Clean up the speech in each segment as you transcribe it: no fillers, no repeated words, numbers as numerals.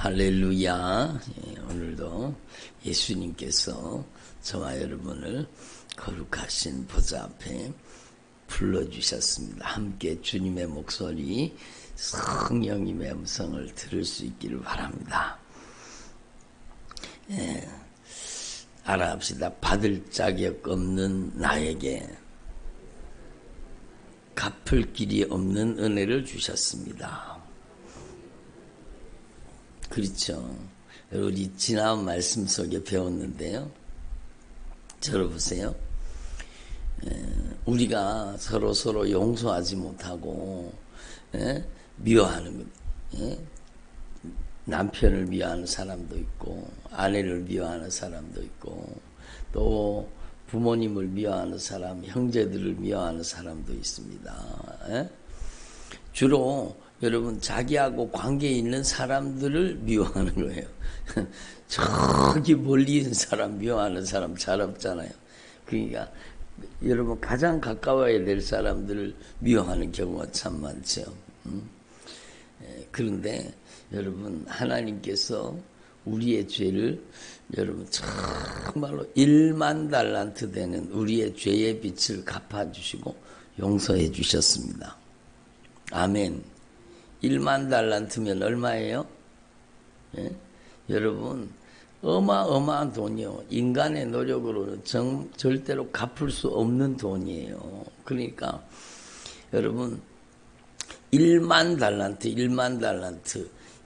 할렐루야. 오늘도 예수님께서 저와 여러분을 거룩하신 보좌 앞에 불러주셨습니다. 함께 주님의 목소리, 성령님의 음성을 들을 수 있기를 바랍니다. 알아합시다. 받을 자격 없는 나에게 갚을 길이 없는 은혜를 주셨습니다. 그렇죠. 우리 지난 말씀 속에 배웠는데요. 들어보세요. 우리가 서로 용서하지 못하고 미워하는 것, 남편을 미워하는 사람도 있고 아내를 미워하는 사람도 있고 또 부모님을 미워하는 사람, 형제들을 미워하는 사람도 있습니다. 주로 여러분 자기하고 관계 있는 사람들을 미워하는 거예요. 저기 멀리 있는 사람 미워하는 사람 잘 없잖아요. 그러니까 여러분 가장 가까워야 될 사람들을 미워하는 경우가 참 많죠. 그런데 여러분 하나님께서 우리의 죄를 여러분 정말로 1만 달란트 되는 우리의 죄의 빚을 갚아주시고 용서해 주셨습니다. 아멘. 1만 달란트면 얼마예요? 여러분 어마어마한 돈이요. 인간의 노력으로는 절대로 갚을 수 없는 돈이에요. 그러니까 여러분 1만 달란트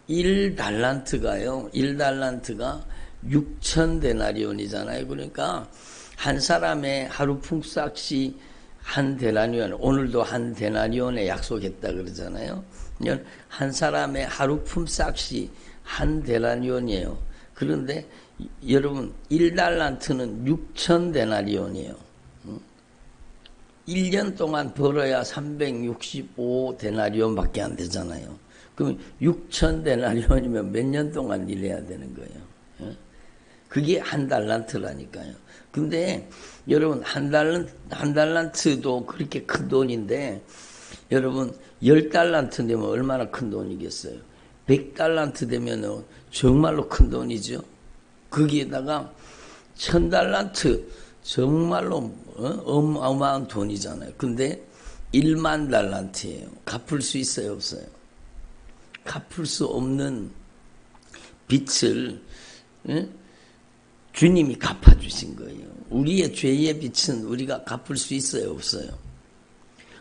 1달란트가요. 1달란트가 6,000데나리온이잖아요. 그러니까 한 사람의 하루 품삯이 한 데나리온, 오늘도 한 데나리온에 약속했다 그러잖아요. 한 사람의 하루 품삯이 한 데나리온이에요. 그런데 여러분 1달란트는 6,000데나리온이에요. 1년 동안 벌어야 365데나리온밖에 안 되잖아요. 그럼 6,000데나리온이면 몇 년 동안 일해야 되는 거예요. 그게 한 달란트라니까요. 근데 여러분 한 달란트도 그렇게 큰 돈인데 여러분 10달란트 되면 얼마나 큰 돈이겠어요. 100달란트 되면 정말로 큰 돈이죠. 거기에다가 1000달란트 정말로 어마어마한 돈이잖아요. 근데 1만 달란트예요. 갚을 수 있어요, 없어요? 갚을 수 없는 빚을 주님이 갚아주신 거예요. 우리의 죄의 빚은 우리가 갚을 수 있어요, 없어요?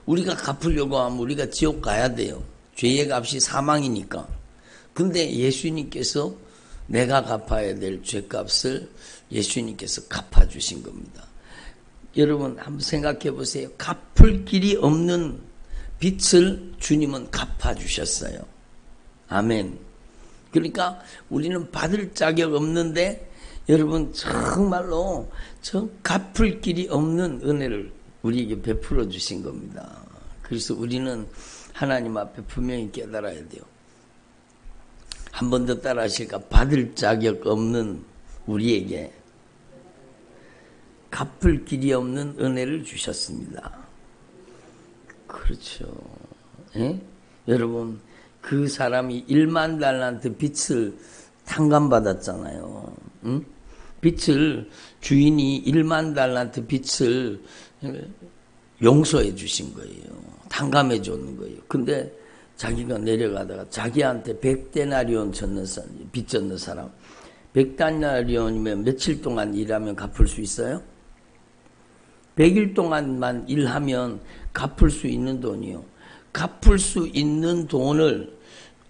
우리가 갚으려고 하면 우리가 지옥 가야 돼요. 죄의 값이 사망이니까. 근데 예수님께서 내가 갚아야 될 죄값을 예수님께서 갚아주신 겁니다. 여러분 한번 생각해 보세요. 갚을 길이 없는 빚을 주님은 갚아주셨어요. 아멘. 그러니까 우리는 받을 자격 없는데 여러분 정말로 갚을 길이 없는 은혜를 우리에게 베풀어 주신 겁니다. 그래서 우리는 하나님 앞에 분명히 깨달아야 돼요. 한 번 더 따라 하실까? 받을 자격 없는 우리에게 갚을 길이 없는 은혜를 주셨습니다. 그렇죠. 여러분 그 사람이 1만 달란트 빚을 탕감받았잖아요. 빚을 주인이 1만 달란트 빚을 용서해 주신 거예요. 탕감해 줬는 거예요. 근데 자기가 내려가다가 자기한테 100데나리온 빚 졌는 사람 100데나리온이면 며칠 동안 일하면 갚을 수 있어요? 100일 동안만 일하면 갚을 수 있는 돈이요. 갚을 수 있는 돈을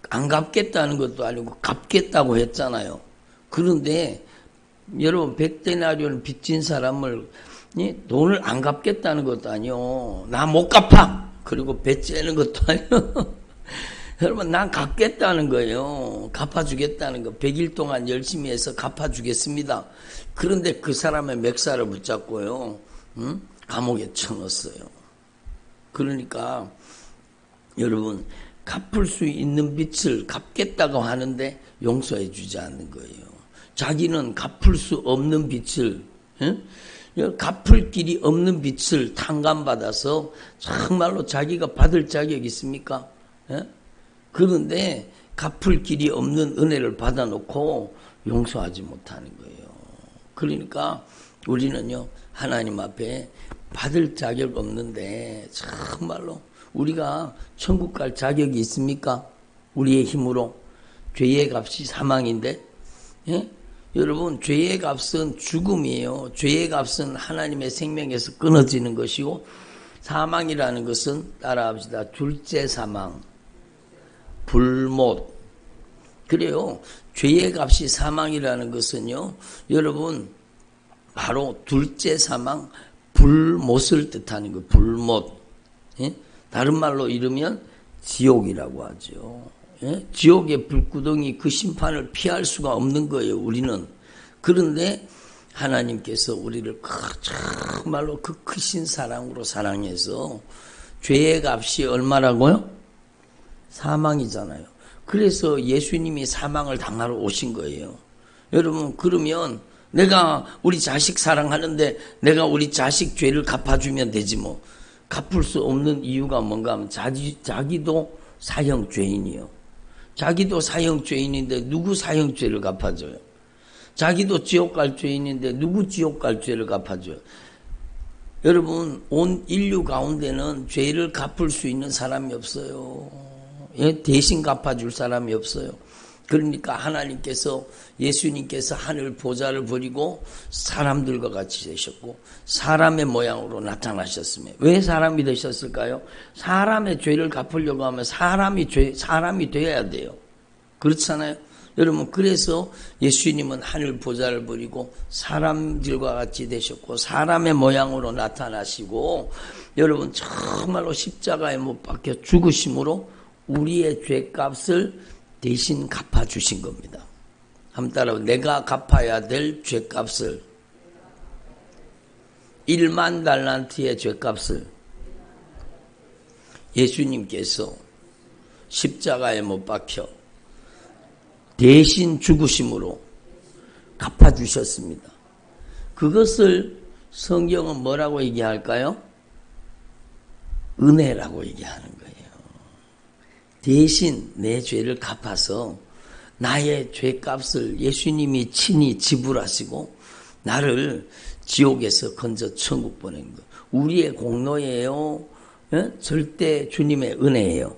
안 갚겠다는 것도 아니고 갚겠다고 했잖아요. 그런데 여러분 100데나리온 빚진 사람을 돈을 안 갚겠다는 것도 아니요. 나 못 갚아. 그리고 배째는 것도 아니요. 여러분 난 갚겠다는 거예요. 갚아주겠다는 거. 100일 동안 열심히 해서 갚아주겠습니다. 그런데 그 사람의 멱살을 붙잡고요. 감옥에 쳐넣었어요. 그러니까 여러분 갚을 수 있는 빚을 갚겠다고 하는데 용서해 주지 않는 거예요. 자기는 갚을 수 없는 빚을 갚을 길이 없는 빚을 탕감받아서 정말로 자기가 받을 자격이 있습니까? 그런데 갚을 길이 없는 은혜를 받아놓고 용서하지 못하는 거예요. 그러니까 우리는요, 하나님 앞에 받을 자격 없는데 정말로 우리가 천국 갈 자격이 있습니까? 우리의 힘으로. 죄의 값이 사망인데, 예? 여러분, 죄의 값은 죽음이에요. 죄의 값은 하나님의 생명에서 끊어지는 것이고, 사망이라는 것은 따라합시다. 둘째 사망, 불못. 그래요. 죄의 값이 사망이라는 것은요, 여러분, 바로 둘째 사망, 불못을 뜻하는 거예요. 불못. 예? 다른 말로 이르면 지옥이라고 하죠. 예? 지옥의 불구덩이 그 심판을 피할 수가 없는 거예요, 우리는. 그런데 하나님께서 우리를 정말로 그 크신 사랑으로 사랑해서 죄의 값이 얼마라고요? 사망이잖아요. 그래서 예수님이 사망을 당하러 오신 거예요. 여러분, 그러면 내가 우리 자식 사랑하는데 내가 우리 자식 죄를 갚아주면 되지 뭐. 갚을 수 없는 이유가 뭔가 하면 자기도 사형죄인이요. 자기도 사형죄인인데 누구 사형죄를 갚아줘요? 자기도 지옥 갈 죄인인데 누구 지옥 갈 죄를 갚아줘요? 여러분, 온 인류 가운데는 죄를 갚을 수 있는 사람이 없어요. 예? 대신 갚아줄 사람이 없어요. 그러니까 하나님께서, 예수님께서 하늘 보좌를 버리고 사람들과 같이 되셨고 사람의 모양으로 나타나셨으며, 왜 사람이 되셨을까요? 사람의 죄를 갚으려고 하면 사람이 되어야 돼요. 그렇잖아요. 여러분, 그래서 예수님은 하늘 보좌를 버리고 사람들과 같이 되셨고 사람의 모양으로 나타나시고, 여러분, 정말로 십자가에 못 박혀 죽으심으로 우리의 죄값을 대신 갚아주신 겁니다. 한번 따라해보세요. 내가 갚아야 될 죄값을, 1만 달란트의 죄값을 예수님께서 십자가에 못 박혀 대신 죽으심으로 갚아주셨습니다. 그것을 성경은 뭐라고 얘기할까요? 은혜라고 얘기하는 거예요. 대신 내 죄를 갚아서 나의 죄값을 예수님이 친히 지불하시고 나를 지옥에서 건져 천국 보낸 것. 우리의 공로예요? 절대 주님의 은혜예요.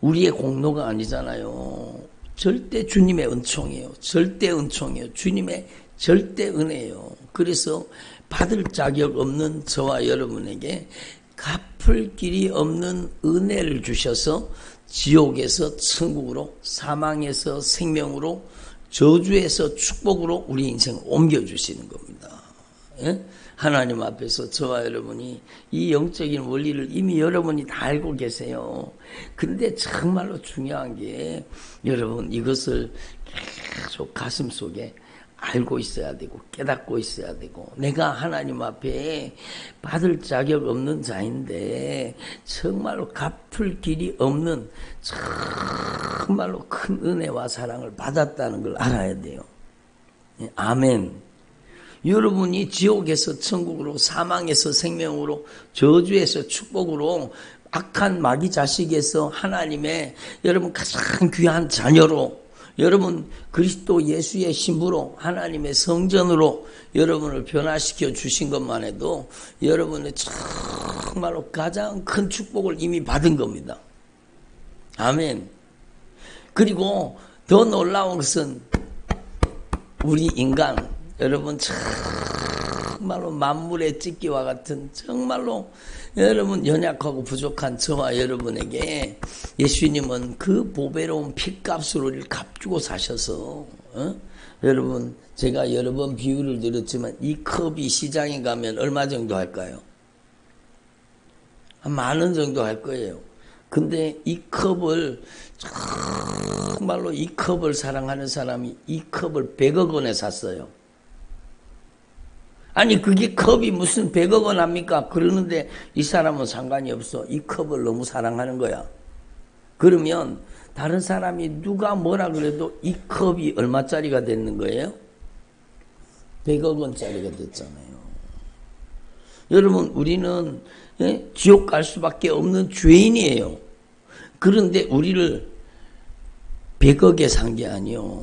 우리의 공로가 아니잖아요. 절대 주님의 은총이에요. 절대 은총이에요. 주님의 절대 은혜예요. 그래서 받을 자격 없는 저와 여러분에게 갚을 길이 없는 은혜를 주셔서 지옥에서 천국으로, 사망에서 생명으로, 저주에서 축복으로 우리 인생을 옮겨주시는 겁니다. 예? 하나님 앞에서 저와 여러분이 이 영적인 원리를 이미 여러분이 다 알고 계세요. 근데 정말로 중요한 게, 여러분, 이것을 계속 가슴 속에 알고 있어야 되고 깨닫고 있어야 되고, 내가 하나님 앞에 받을 자격 없는 자인데 정말로 갚을 길이 없는 정말로 큰 은혜와 사랑을 받았다는 걸 알아야 돼요. 아멘. 여러분이 지옥에서 천국으로, 사망에서 생명으로, 저주에서 축복으로, 악한 마귀 자식에서 하나님의 여러분 가장 귀한 자녀로, 여러분 그리스도 예수의 신부로, 하나님의 성전으로 여러분을 변화시켜 주신 것만 해도 여러분의 정말로 가장 큰 축복을 이미 받은 겁니다. 아멘. 그리고 더 놀라운 것은 우리 인간, 여러분 정말로 만물의 찢기와 같은 정말로 여러분 연약하고 부족한 저와 여러분에게 예수님은 그 보배로운 핏값으로 우리를 값주고 사셔서, 여러분 제가 여러 번 비유를 드렸지만 이 컵이 시장에 가면 얼마 정도 할까요? 한 10,000원 정도 할 거예요. 근데 이 컵을 정말로 이 컵을 사랑하는 사람이 이 컵을 100억 원에 샀어요. 아니 그게 컵이 무슨 100억 원 합니까? 그러는데 이 사람은 상관이 없어. 이 컵을 너무 사랑하는 거야. 그러면 다른 사람이 누가 뭐라 그래도 이 컵이 얼마짜리가 됐는 거예요? 100억 원짜리가 됐잖아요. 여러분 우리는 지옥 갈 수밖에 없는 죄인이에요. 그런데 우리를 100억에 산 게 아니요.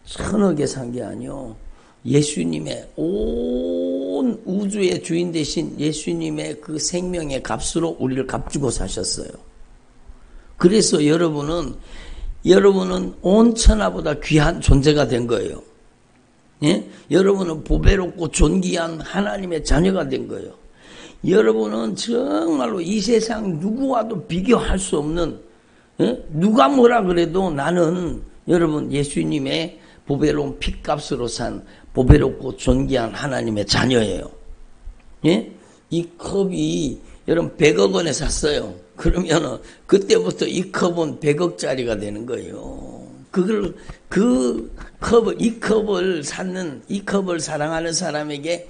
1000억에 산 게 아니요. 예수님의 온 우주의 주인 되신 예수님의 그 생명의 값으로 우리를 값주고 사셨어요. 그래서 여러분은 온 천하보다 귀한 존재가 된 거예요. 예? 여러분은 보배롭고 존귀한 하나님의 자녀가 된 거예요. 여러분은 정말로 이 세상 누구와도 비교할 수 없는, 예? 누가 뭐라 그래도 나는 여러분 예수님의 보배로운 핏값으로 산 보배롭고 존귀한 하나님의 자녀예요. 예? 이 컵이 여러분 100억 원에 샀어요. 그러면 그때부터 이 컵은 100억짜리가 되는 거예요. 이 컵을 사랑하는 사람에게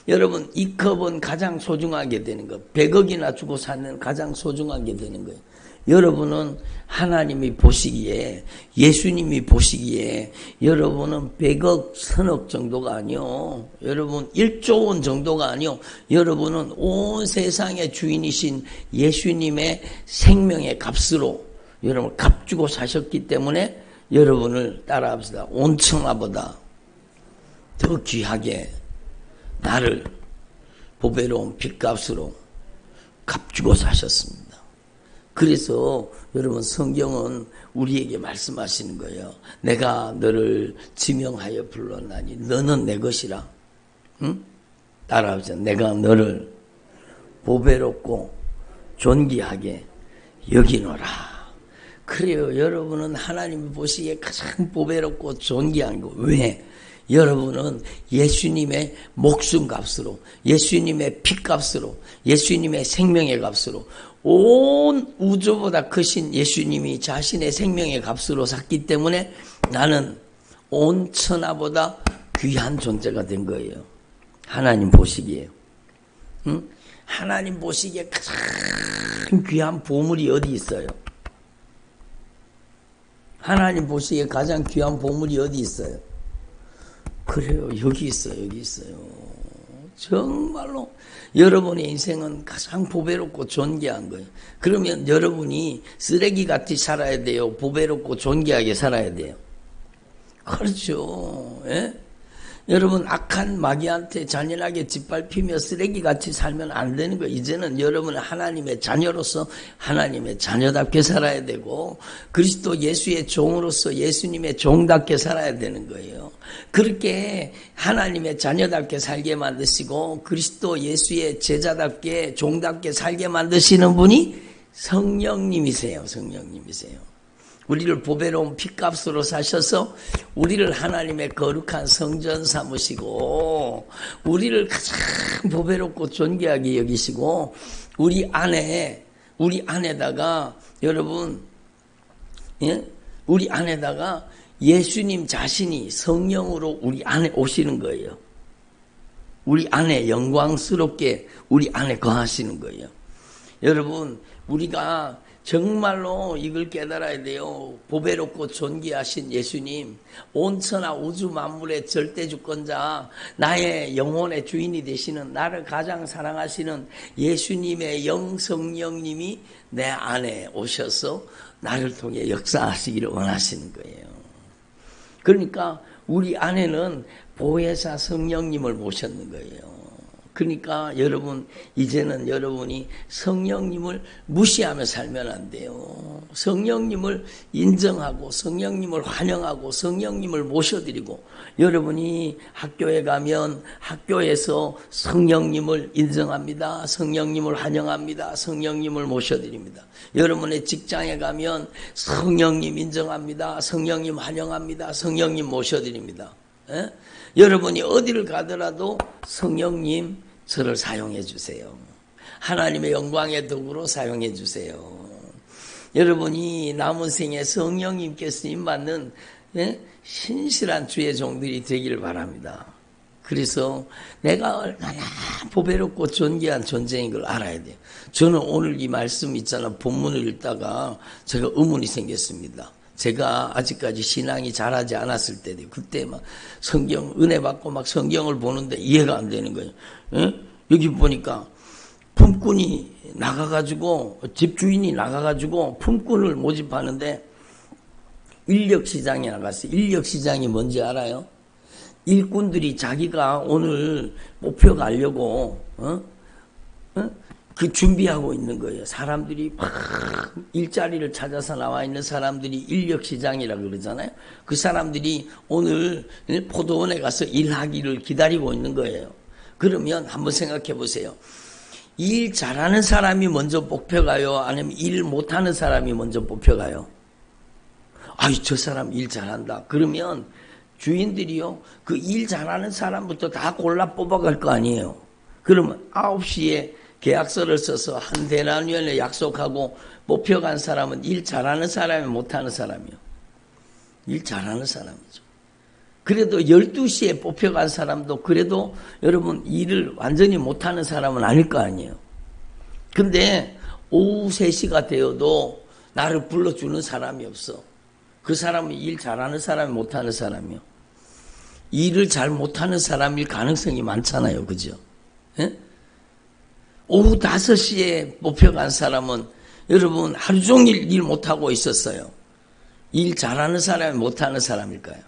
여러분 이 컵은 가장 소중하게 되는 거. 100억이나 주고 사는 가장 소중하게 되는 거예요. 여러분은 하나님이 보시기에, 예수님이 보시기에 여러분은 100억, 1000억 정도가 아니요. 여러분 1조 원 정도가 아니요. 여러분은 온 세상의 주인이신 예수님의 생명의 값으로 여러분 값주고 사셨기 때문에 여러분을 따라합시다. 온 천하보다 더 귀하게 나를 보배로운 핏값으로 값주고 사셨습니다. 그래서 여러분 성경은 우리에게 말씀하시는 거예요. 내가 너를 지명하여 불렀나니 너는 내 것이라. 응? 따라합시다. 내가 너를 보배롭고 존귀하게 여기노라. 그래요. 여러분은 하나님이 보시기에 가장 보배롭고 존귀한 거. 왜? 여러분은 예수님의 목숨값으로, 예수님의 피값으로, 예수님의 생명의 값으로 온 우주보다 크신 예수님이 자신의 생명의 값으로 샀기 때문에 나는 온 천하보다 귀한 존재가 된 거예요. 하나님 보시기에. 응? 하나님 보시기에 가장 귀한 보물이 어디 있어요? 하나님 보시기에 가장 귀한 보물이 어디 있어요? 그래요. 여기 있어요. 여기 있어요. 정말로 여러분의 인생은 가장 보배롭고 존귀한 거예요. 그러면 여러분이 쓰레기같이 살아야 돼요? 보배롭고 존귀하게 살아야 돼요? 그렇죠. 예? 여러분 악한 마귀한테 잔인하게 짓밟히며 쓰레기같이 살면 안 되는 거예요. 이제는 여러분은 하나님의 자녀로서 하나님의 자녀답게 살아야 되고 그리스도 예수의 종으로서 예수님의 종답게 살아야 되는 거예요. 그렇게 하나님의 자녀답게 살게 만드시고 그리스도 예수의 제자답게 종답게 살게 만드시는 분이 성령님이세요. 성령님이세요. 우리를 보배로운 핏값으로 사셔서 우리를 하나님의 거룩한 성전 삼으시고 우리를 가장 보배롭고 존귀하게 여기시고 우리 안에다가 여러분, 예? 우리 안에다가 예수님 자신이 성령으로 우리 안에 오시는 거예요. 우리 안에 영광스럽게 우리 안에 거하시는 거예요. 여러분 우리가 정말로 이걸 깨달아야 돼요. 보배롭고 존귀하신 예수님, 온천하 우주 만물의 절대주권자, 나의 영혼의 주인이 되시는 나를 가장 사랑하시는 예수님의 영성령님이 내 안에 오셔서 나를 통해 역사하시기를 원하시는 거예요. 그러니까 우리 안에는 보혜사 성령님을 모셨는 거예요. 그러니까 여러분 이제는 여러분이 성령님을 무시하며 살면 안 돼요. 성령님을 인정하고 성령님을 환영하고 성령님을 모셔드리고 여러분이 학교에 가면 학교에서 성령님을 인정합니다. 성령님을 환영합니다. 성령님을 모셔드립니다. 여러분의 직장에 가면 성령님 인정합니다. 성령님 환영합니다. 성령님 모셔드립니다. 에? 여러분이 어디를 가더라도 성령님 저를 사용해 주세요. 하나님의 영광의 도구로 사용해 주세요. 여러분이 남은 생에 성령님께 쓰임받는 신실한 주의 종들이 되기를 바랍니다. 그래서 내가 얼마나 보배롭고 존귀한 존재인 걸 알아야 돼요. 저는 오늘 이 말씀 있잖아. 본문을 읽다가 제가 의문이 생겼습니다. 제가 아직까지 신앙이 자라지 않았을 때도 그때 막 성경 은혜 받고 막 성경을 보는데 이해가 안 되는 거예요. 에? 여기 보니까 품꾼이 나가가지고 집주인이 나가가지고 품꾼을 모집하는데 인력시장에 나갔어요. 인력시장이 뭔지 알아요? 일꾼들이 자기가 오늘 목표 가려고 그 준비하고 있는 거예요. 사람들이 막 일자리를 찾아서 나와 있는 사람들이 인력시장이라고 그러잖아요. 그 사람들이 오늘 포도원에 가서 일하기를 기다리고 있는 거예요. 그러면 한번 생각해 보세요. 일 잘하는 사람이 먼저 뽑혀가요? 아니면 일 못하는 사람이 먼저 뽑혀가요? 아이, 저 사람 일 잘한다. 그러면 주인들이요, 그 일 잘하는 사람부터 다 골라 뽑아갈 거 아니에요. 그러면 9시에 계약서를 써서 한 대나니온에 약속하고 뽑혀간 사람은 일 잘하는 사람이 못하는 사람이요. 일 잘하는 사람이죠. 그래도 12시에 뽑혀간 사람도 그래도 여러분 일을 완전히 못하는 사람은 아닐 거 아니에요. 근데 오후 3시가 되어도 나를 불러주는 사람이 없어. 그 사람은 일 잘하는 사람이 못하는 사람이요. 일을 잘 못하는 사람일 가능성이 많잖아요. 그죠? 예? 오후 5시에 뽑혀간 사람은 여러분 하루 종일 일 못하고 있었어요. 일 잘하는 사람이 못하는 사람일까요?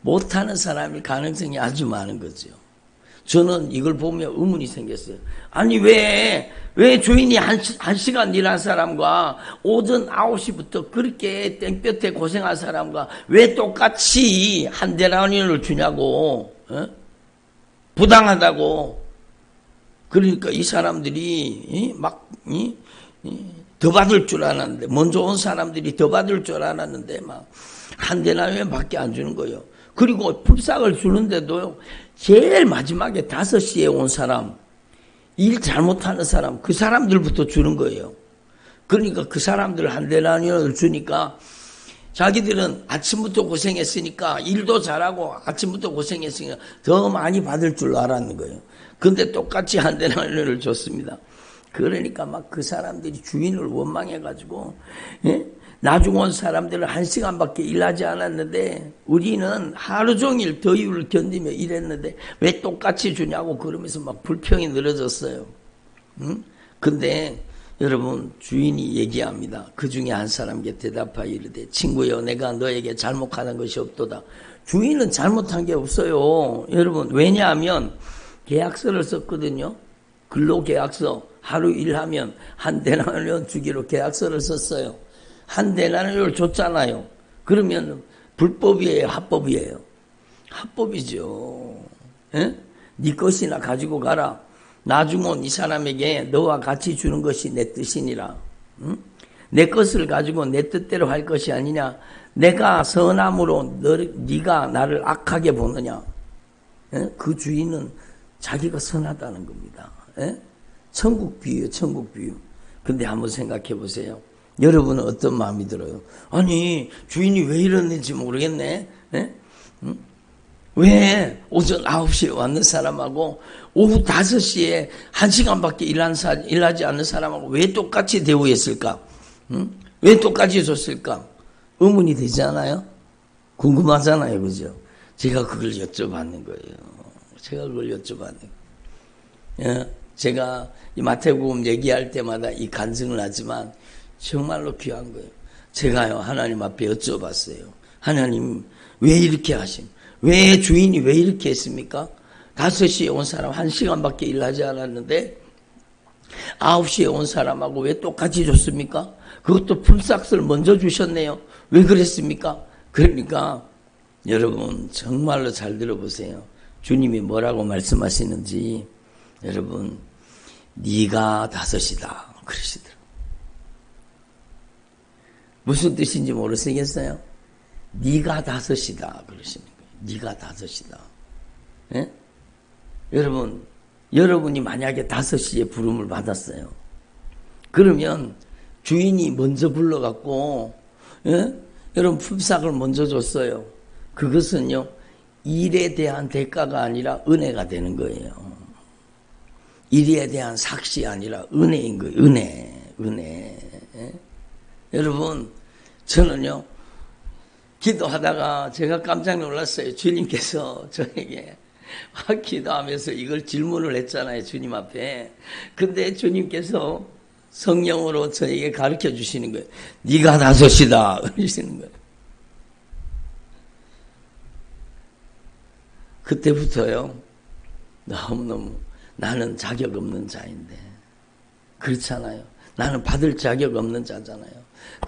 못하는 사람일 가능성이 아주 많은 거죠. 저는 이걸 보면 의문이 생겼어요. 아니 왜 주인이 한 시간 일한 사람과 오전 9시부터 그렇게 땡볕에 고생한 사람과 왜 똑같이 한 데나니온을 주냐고. 부당하다고. 그러니까 이 사람들이 더 받을 줄 알았는데, 먼저 온 사람들이 더 받을 줄 알았는데 막 한 데나니온밖에 안 주는 거예요. 그리고 품삯을 주는데도 제일 마지막에 5시에 온 사람, 일 잘못하는 사람, 그 사람들부터 주는 거예요. 그러니까 그 사람들 한 데나니온을 주니까 자기들은 아침부터 고생했으니까 일도 잘하고 아침부터 고생했으니까 더 많이 받을 줄 알았는 거예요. 근데 똑같이 한 데나니온을 줬습니다. 그러니까 막 그 사람들이 주인을 원망해가지고, 나중 온 사람들은 1시간밖에 일하지 않았는데 우리는 하루 종일 더위를 견디며 일했는데 왜 똑같이 주냐고 그러면서 막 불평이 늘어졌어요. 근데 여러분 주인이 얘기합니다. 그 중에 한 사람에게 대답하여 이르되 친구여 내가 너에게 잘못하는 것이 없도다. 주인은 잘못한 게 없어요. 여러분 왜냐하면 계약서를 썼거든요. 근로계약서 하루 일하면 한 데나니온 주기로 계약서를 썼어요. 한 데나니온을 줬잖아요. 그러면 불법이에요, 합법이에요? 합법이죠. 에? 네 것이나 가지고 가라. 나중 온 이 사람에게 너와 같이 주는 것이 내 뜻이니라. 응? 내 것을 가지고 내 뜻대로 할 것이 아니냐. 내가 선함으로 네가 나를 악하게 보느냐. 에? 그 주인은 자기가 선하다는 겁니다. 에? 천국 비유, 천국 비유. 근데 한번 생각해 보세요. 여러분은 어떤 마음이 들어요? 아니 주인이 왜 이러는지 모르겠네. 왜 오전 9시에 왔는 사람하고 오후 5시에 1시간밖에 일하지 않는 사람하고 왜 똑같이 대우했을까? 왜 똑같이 줬을까? 의문이 되지 않아요? 궁금하잖아요. 그죠? 제가 그걸 여쭤봤는 거예요. 제가 그걸 여쭤봤는 거예요. 제가 이 마태복음 얘기할 때마다 이 간증을 하지만 정말로 귀한 거예요. 제가요 하나님 앞에 여쭤봤어요. 하나님 왜 이렇게 하심? 왜 주인이 왜 이렇게 했습니까? 5시에 온 사람 1시간밖에 일하지 않았는데 9시에 온 사람하고 왜 똑같이 줬습니까? 그것도 품삯을 먼저 주셨네요. 왜 그랬습니까? 그러니까 여러분 정말로 잘 들어보세요. 주님이 뭐라고 말씀하시는지. 여러분 네가 5이다 그러시더라고요. 무슨 뜻인지 모르시겠어요? 네가 5이다 그러시는 거예요. 네가 5이다. 예? 여러분, 여러분이 만약에 5시에 부름을 받았어요. 그러면 주인이 먼저 불러갖고 여러분 품삯을 먼저 줬어요. 그것은요 일에 대한 대가가 아니라 은혜가 되는 거예요. 일에 대한 삭시 아니라 은혜인 거예요. 은혜. 여러분 저는요 기도하다가 제가 깜짝 놀랐어요. 주님께서 저에게 막 기도하면서 이걸 질문을 했잖아요. 주님 앞에. 근데 주님께서 성령으로 저에게 가르쳐 주시는 거예요. 네가 5이다 그러시는 거예요. 그때부터요, 너무너무 나는 자격 없는 자인데. 그렇잖아요. 나는 받을 자격 없는 자잖아요.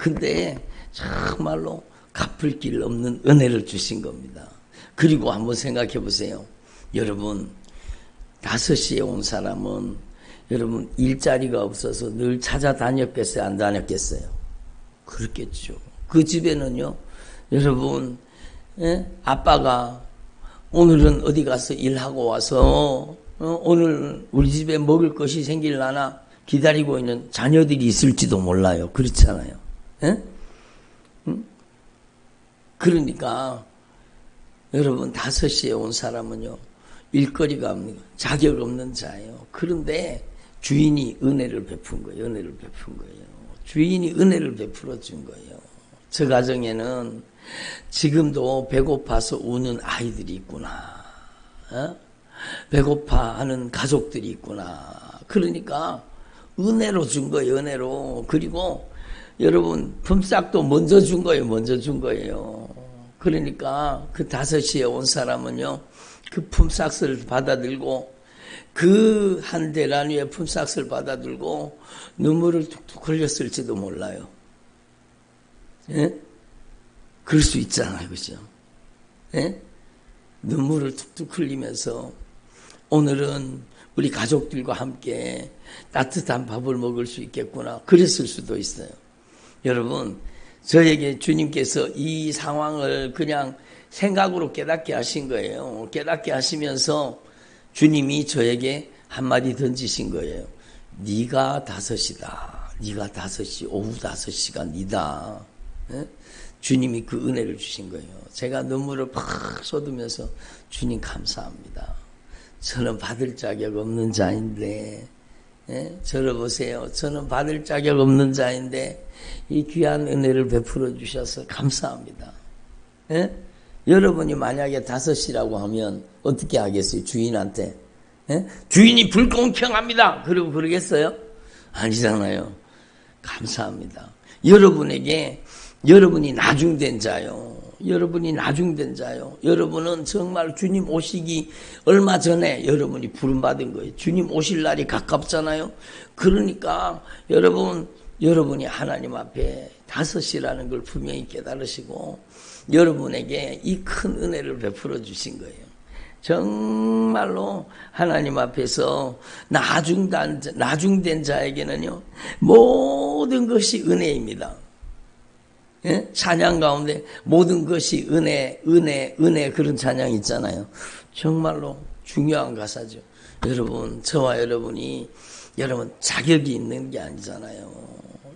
근데 정말로 갚을 길 없는 은혜를 주신 겁니다. 그리고 한번 생각해 보세요. 여러분, 5시에 온 사람은 여러분 일자리가 없어서 늘 찾아다녔겠어요? 안 다녔겠어요? 그렇겠죠. 그 집에는요, 여러분, 아빠가 오늘은 어디 가서 일하고 와서 오늘 우리 집에 먹을 것이 생길라나 기다리고 있는 자녀들이 있을지도 몰라요. 그렇잖아요. 그러니까 여러분 5시에 온 사람은요, 일거리가 없는 거예요. 자격 없는 자예요. 그런데 주인이 은혜를 베푼 거예요. 은혜를 베푼 거예요. 주인이 은혜를 베풀어 준 거예요. 저 가정에는 지금도 배고파서 우는 아이들이 있구나. 배고파하는 가족들이 있구나. 그러니까 은혜로 준 거예요. 은혜로. 그리고 여러분 품삯도 먼저 준 거예요. 먼저 준 거예요. 그러니까 그 5시에 온 사람은요, 그 품삯을 받아들고 그 한 대라니의 품삯을 받아들고 눈물을 툭툭 흘렸을지도 몰라요. 예? 그럴 수 있잖아요. 그죠? 예? 눈물을 툭툭 흘리면서 오늘은 우리 가족들과 함께 따뜻한 밥을 먹을 수 있겠구나. 그랬을 수도 있어요. 여러분, 저에게 주님께서 이 상황을 그냥 생각으로 깨닫게 하신 거예요. 깨닫게 하시면서 주님이 저에게 한마디 던지신 거예요. 네가 5시다. 네가 5시, 오후 5시가 니다. 예? 주님이 그 은혜를 주신 거예요. 제가 눈물을 팍 쏟으면서 주님 감사합니다. 저는 받을 자격 없는 자인데, 예? 저를 보세요. 저는 받을 자격 없는 자인데 이 귀한 은혜를 베풀어 주셔서 감사합니다. 예? 여러분이 만약에 5시라고 하면 어떻게 하겠어요? 주인한테. 예? 주인이 불공평합니다. 그러고 그러겠어요? 아니잖아요. 감사합니다. 여러분이 나중된 자요. 여러분이 나중된 자요. 여러분은 정말 주님 오시기 얼마 전에 여러분이 부름받은 거예요. 주님 오실 날이 가깝잖아요. 그러니까 여러분이 하나님 앞에 5시라는 걸 분명히 깨달으시고 여러분에게 이 큰 은혜를 베풀어 주신 거예요. 정말로 하나님 앞에서 나중된 자에게는요, 모든 것이 은혜입니다. 예? 찬양 가운데 모든 것이 은혜 그런 찬양 있잖아요. 정말로 중요한 가사죠. 여러분, 저와 여러분 자격이 있는 게 아니잖아요.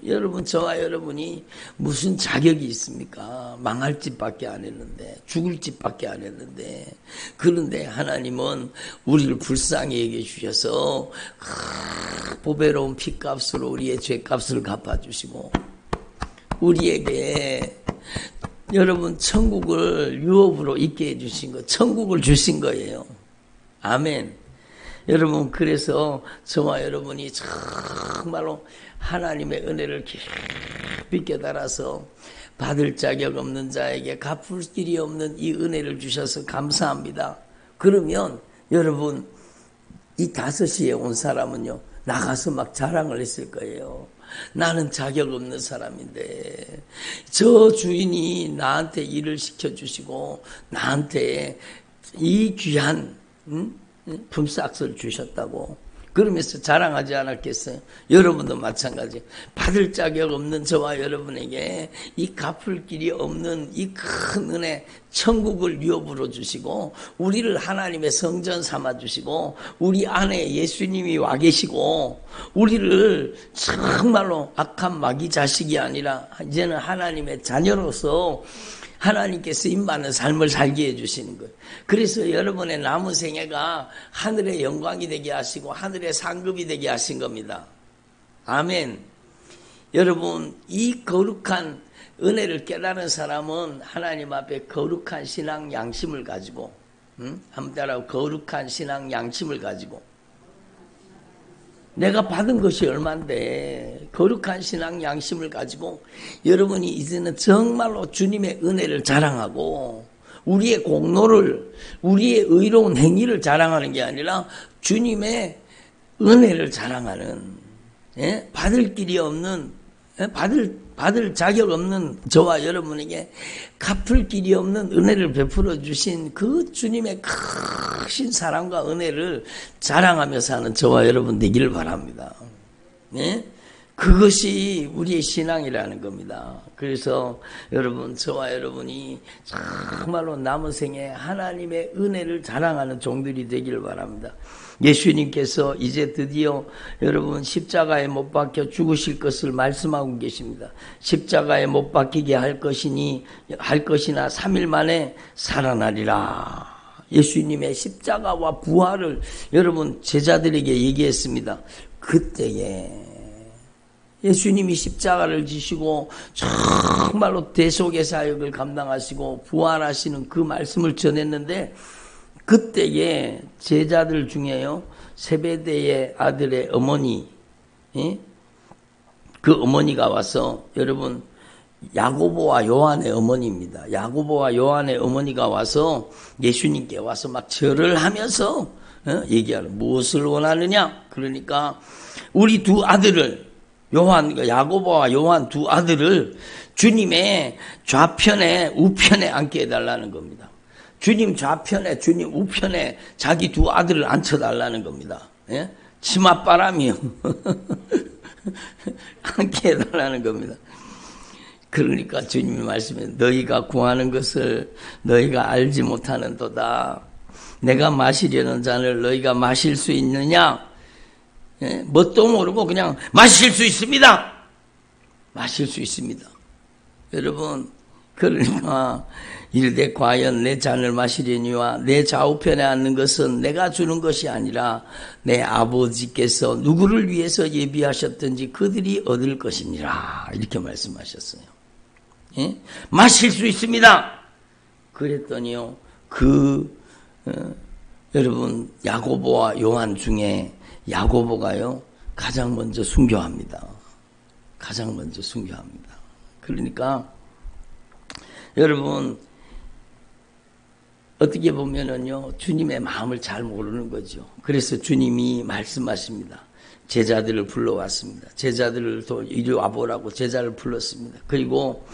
여러분, 저와 여러분이 무슨 자격이 있습니까? 망할 짓밖에 안 했는데, 죽을 짓밖에 안 했는데, 그런데 하나님은 우리를 불쌍히 여겨 주셔서 보배로운 피값으로 우리의 죄값을 갚아주시고 우리에게 여러분 천국을 유업으로 있게 해주신 거, 천국을 주신 거예요. 아멘. 여러분, 그래서 저와 여러분이 정말로 하나님의 은혜를 깊이 깨달아서 받을 자격 없는 자에게 갚을 길이 없는 이 은혜를 주셔서 감사합니다. 그러면 여러분, 이 5시에 온 사람은요, 나가서 막 자랑을 했을 거예요. 나는 자격 없는 사람인데 저 주인이 나한테 일을 시켜주시고 나한테 이 귀한 품삯을 주셨다고 그러면서 자랑하지 않았겠어요? 여러분도 마찬가지. 받을 자격 없는 저와 여러분에게 이 갚을 길이 없는 이 큰 은혜, 천국을 유업으로 주시고 우리를 하나님의 성전 삼아 주시고 우리 안에 예수님이 와 계시고 우리를 정말로 악한 마귀 자식이 아니라 이제는 하나님의 자녀로서 하나님께서 임하는 삶을 살게 해주시는 거예요. 그래서 여러분의 남은 생애가 하늘의 영광이 되게 하시고 하늘의 상급이 되게 하신 겁니다. 아멘. 여러분, 이 거룩한 은혜를 깨달은 사람은 하나님 앞에 거룩한 신앙 양심을 가지고 한번 따라하고 거룩한 신앙 양심을 가지고 내가 받은 것이 얼만데 거룩한 신앙 양심을 가지고 여러분이 이제는 정말로 주님의 은혜를 자랑하고 우리의 공로를, 우리의 의로운 행위를 자랑하는 게 아니라 주님의 은혜를 자랑하는, 예? 받을 길이 없는, 예? 받을 자격 없는 저와 여러분에게 갚을 길이 없는 은혜를 베풀어 주신 그 주님의 크신 사랑과 은혜를 자랑하며 사는 저와 여러분 되기를 바랍니다. 예? 그것이 우리의 신앙이라는 겁니다. 그래서 여러분, 저와 여러분이 정말로 남은 생에 하나님의 은혜를 자랑하는 종들이 되기를 바랍니다. 예수님께서 이제 드디어 여러분 십자가에 못 박혀 죽으실 것을 말씀하고 계십니다. 십자가에 못 박히게 할 것이나 3일 만에 살아나리라. 예수님의 십자가와 부활을 여러분 제자들에게 얘기했습니다. 그때에 예수님이 십자가를 지시고 정말로 대속의 사역을 감당하시고 부활하시는 그 말씀을 전했는데, 그때에 제자들 중에요, 세베대의 아들의 어머니, 예? 그 어머니가 와서, 여러분 야고보와 요한의 어머니입니다. 야고보와 요한의 어머니가 와서 예수님께 와서 막 절을 하면서 얘기하는, 무엇을 원하느냐? 그러니까 우리 두 아들을, 야고보와 요한 두 아들을 주님의 좌편에 우편에 앉게 해달라는 겁니다. 주님 좌편에, 주님 우편에 자기 두 아들을 앉혀달라는 겁니다. 예? 치맛바람이요. 앉게 해달라는 겁니다. 그러니까 주님이 말씀해, 너희가 구하는 것을 너희가 알지 못하는도다. 내가 마시려는 잔을 너희가 마실 수 있느냐? 예? 뭣도 모르고 그냥 마실 수 있습니다. 마실 수 있습니다. 여러분, 그러니까 이르되 과연 내 잔을 마시려니와 내 좌우편에 앉는 것은 내가 주는 것이 아니라 내 아버지께서 누구를 위해서 예비하셨든지 그들이 얻을 것이니라. 이렇게 말씀하셨어요. 예? 마실 수 있습니다. 그랬더니요, 여러분 야고보와 요한 중에 야고보가요 가장 먼저 순교합니다. 가장 먼저 순교합니다. 그러니까 여러분, 어떻게 보면은요, 주님의 마음을 잘 모르는 거죠. 그래서 주님이 말씀하십니다. 제자들을 불러왔습니다. 제자들을 이리 와보라고 제자를 불렀습니다. 그리고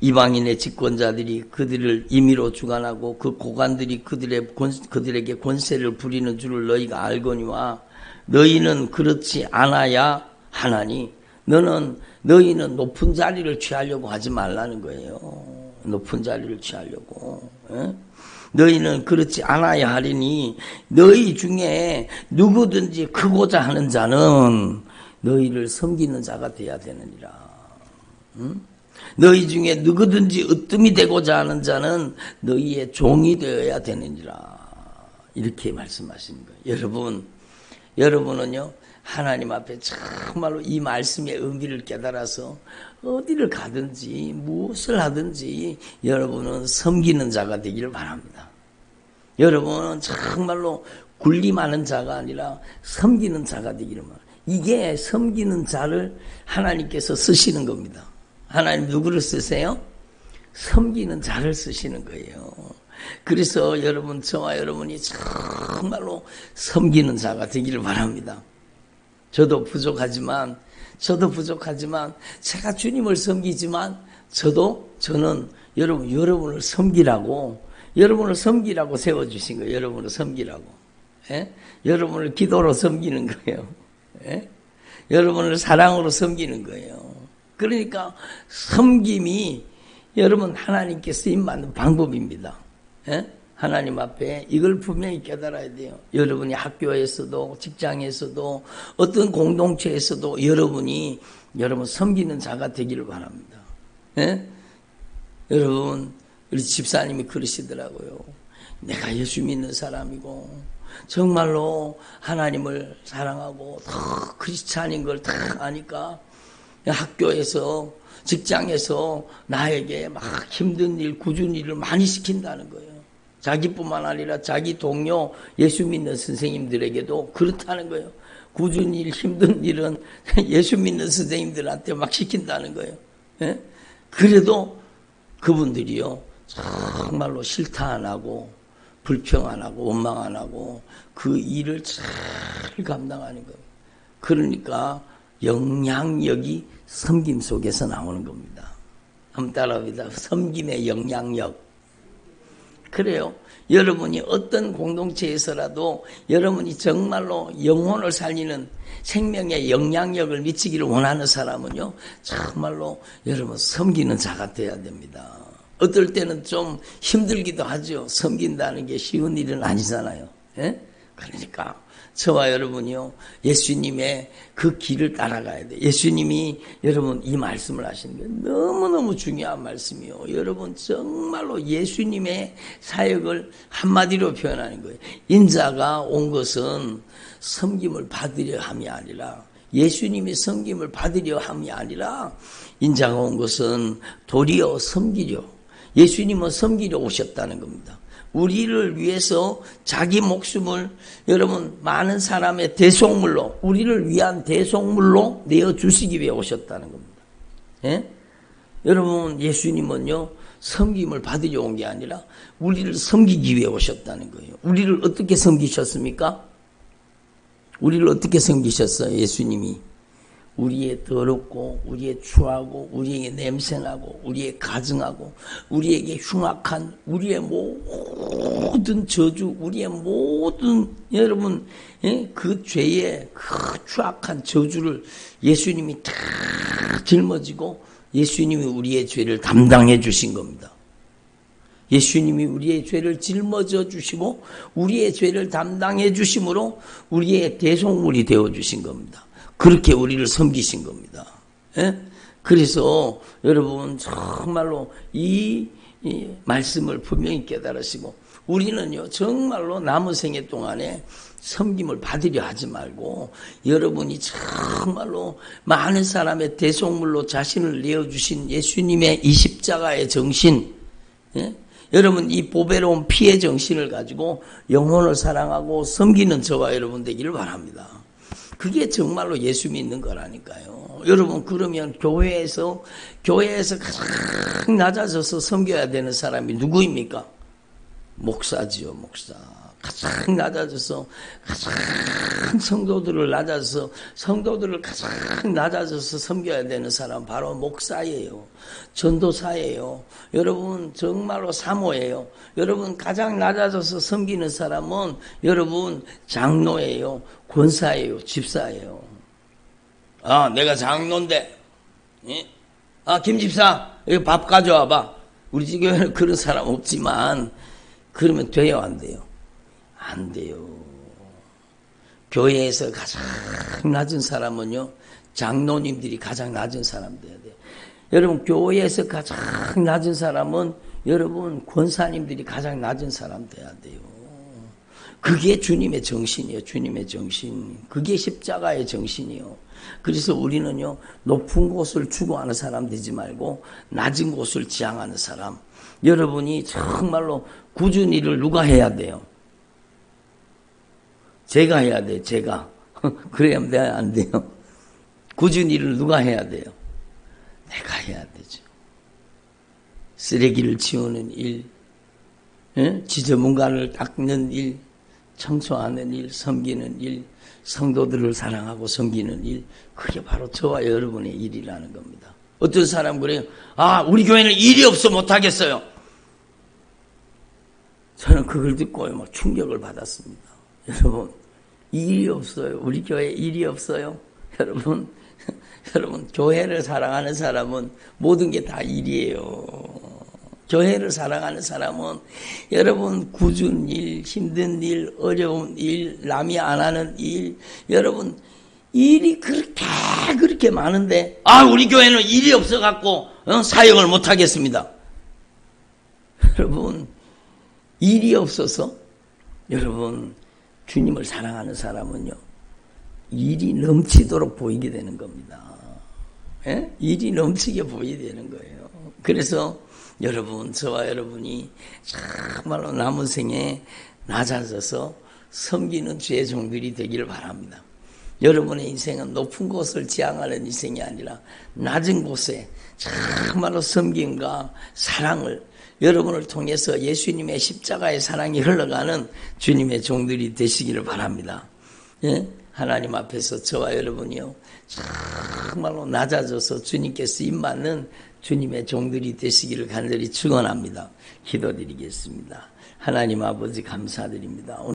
이방인의 집권자들이 그들을 임의로 주관하고 그 고관들이 그들에게 권세를 부리는 줄을 너희가 알거니와 너희는 그렇지 않아야 하나니, 너희는 높은 자리를 취하려고 하지 말라는 거예요. 높은 자리를 취하려고. 에? 너희는 그렇지 않아야 하리니 너희 중에 누구든지 크고자 하는 자는 너희를 섬기는 자가 되어야 되느니라. 응? 너희 중에 누구든지 으뜸이 되고자 하는 자는 너희의 종이 되어야 되느니라. 이렇게 말씀하시는 거예요. 여러분은요, 하나님 앞에 정말로 이 말씀의 의미를 깨달아서 어디를 가든지 무엇을 하든지 여러분은 섬기는 자가 되기를 바랍니다. 여러분은 정말로 군림하는 자가 아니라 섬기는 자가 되기를 바랍니다. 이게 섬기는 자를 하나님께서 쓰시는 겁니다. 하나님 누구를 쓰세요? 섬기는 자를 쓰시는 거예요. 그래서 여러분, 저와 여러분이 정말로 섬기는 자가 되기를 바랍니다. 저도 부족하지만 제가 주님을 섬기지만 저는 여러분을 섬기라고 세워주신 거예요. 여러분을 섬기라고. 예? 여러분을 기도로 섬기는 거예요. 예? 여러분을 사랑으로 섬기는 거예요. 그러니까 섬김이 여러분 하나님께 쓰임받는 방법입니다. 예? 하나님 앞에 이걸 분명히 깨달아야 돼요. 여러분이 학교에서도 직장에서도 어떤 공동체에서도 여러분 섬기는 자가 되기를 바랍니다. 예? 여러분, 우리 집사님이 그러시더라고요. 내가 예수 믿는 사람이고 정말로 하나님을 사랑하고 다 크리스찬인 걸 다 아니까 학교에서 직장에서 나에게 막 힘든 일, 굳은 일을 많이 시킨다는 거예요. 자기뿐만 아니라 자기 동료 예수 믿는 선생님들에게도 그렇다는 거예요. 굳은 일, 힘든 일은 예수 믿는 선생님들한테 막 시킨다는 거예요. 예? 그래도 그분들이요, 정말로 싫다 안 하고 불평 안 하고 원망 안 하고 그 일을 잘 감당하는 거예요. 그러니까 영향력이 섬김 속에서 나오는 겁니다. 한번 따라합니다. 섬김의 영향력. 그래요. 여러분이 어떤 공동체에서라도 여러분이 정말로 영혼을 살리는 생명의 영향력을 미치기를 원하는 사람은요, 정말로 여러분 섬기는 자가 돼야 됩니다. 어떨 때는 좀 힘들기도 하죠. 섬긴다는 게 쉬운 일은 아니잖아요. 예? 그러니까 저와 여러분이요, 예수님의 그 길을 따라가야 돼요. 예수님이 여러분 이 말씀을 하시는 게 너무너무 중요한 말씀이요. 여러분 정말로 예수님의 사역을 한마디로 표현하는 거예요. 인자가 온 것은 섬김을 받으려 함이 아니라, 예수님이 섬김을 받으려 함이 아니라 인자가 온 것은 도리어 섬기려, 예수님은 섬기려 오셨다는 겁니다. 우리를 위해서 자기 목숨을 여러분 많은 사람의 대속물로, 우리를 위한 대속물로 내어주시기 위해 오셨다는 겁니다. 예? 여러분 예수님은요 섬김을 받으려 온 게 아니라 우리를 섬기기 위해 오셨다는 거예요. 우리를 어떻게 섬기셨습니까? 우리를 어떻게 섬기셨어요? 예수님이 우리의 더럽고 우리의 추하고 우리에게 냄새나고 우리의 가증하고 우리에게 흉악한 우리의 모든 저주, 우리의 모든 여러분 그 죄의 그 추악한 저주를 예수님이 다 짊어지고 예수님이 우리의 죄를 담당해 주신 겁니다. 예수님이 우리의 죄를 짊어져 주시고 우리의 죄를 담당해 주심으로 우리의 대속물이 되어 주신 겁니다. 그렇게 우리를 섬기신 겁니다. 예? 그래서 여러분 정말로 이 말씀을 분명히 깨달으시고 우리는요 정말로 남은 생애 동안에 섬김을 받으려 하지 말고 여러분이 정말로 많은 사람의 대속물로 자신을 내어주신 예수님의 이 십자가의 정신, 예? 여러분 이 보배로운 피의 정신을 가지고 영혼을 사랑하고 섬기는 저와 여러분 되기를 바랍니다. 그게 정말로 예수 믿는 거라니까요. 여러분 그러면 교회에서 가장 낮아져서 섬겨야 되는 사람이 누구입니까? 목사지요, 목사. 가장 낮아져서 성도들을 가장 낮아져서 섬겨야 되는 사람 바로 목사예요. 전도사예요. 여러분 정말로 사모예요. 여러분 가장 낮아져서 섬기는 사람은 여러분 장로예요. 권사예요. 집사예요. 아, 내가 장로인데, 아, 김 집사, 여기 밥 가져와 봐. 우리 교회는 그런 사람 없지만, 그러면 돼요, 안 돼요? 안 돼요. 교회에서 가장 낮은 사람은요, 장로님들이 가장 낮은 사람 돼야 돼요. 여러분, 교회에서 가장 낮은 사람은 여러분, 권사님들이 가장 낮은 사람 돼야 돼요. 그게 주님의 정신이에요. 주님의 정신. 그게 십자가의 정신이요. 그래서 우리는요, 높은 곳을 추구하는 사람 되지 말고 낮은 곳을 지향하는 사람. 여러분이 정말로 굳은 일을 누가 해야 돼요? 제가 해야 돼요. 제가. 그래야 안 돼요. 굳은 일을 누가 해야 돼요? 내가 해야 되죠. 쓰레기를 치우는 일, 지저분간을 닦는 일, 청소하는 일, 섬기는 일, 성도들을 사랑하고 섬기는 일, 그게 바로 저와 여러분의 일이라는 겁니다. 어떤 사람 그래요? 아, 우리 교회는 일이 없어 못하겠어요. 저는 그걸 듣고요, 막 충격을 받았습니다. 여러분, 일이 없어요. 우리 교회에 일이 없어요. 여러분, 교회를 사랑하는 사람은 모든 게 다 일이에요. 교회를 사랑하는 사람은 여러분 굳은 일, 힘든 일, 어려운 일, 남이 안 하는 일, 여러분 일이 그렇게 많은데 아 우리 교회는 일이 없어갖고 사역을 못하겠습니다. 여러분 일이 없어서 여러분 주님을 사랑하는 사람은요 일이 넘치도록 보이게 되는 겁니다. 예? 일이 넘치게 보이게 되는 거예요. 그래서 여러분, 저와 여러분이 정말로 남은 생에 낮아져서 섬기는 주의 종들이 되기를 바랍니다. 여러분의 인생은 높은 곳을 지향하는 인생이 아니라 낮은 곳에 정말로 섬김과 사랑을 여러분을 통해서 예수님의 십자가의 사랑이 흘러가는 주님의 종들이 되시기를 바랍니다. 예? 하나님 앞에서 저와 여러분이요, 정말로 낮아져서 주님께 쓰임받는 주님의 종들이 되시기를 간절히 축원합니다. 기도드리겠습니다. 하나님 아버지 감사드립니다.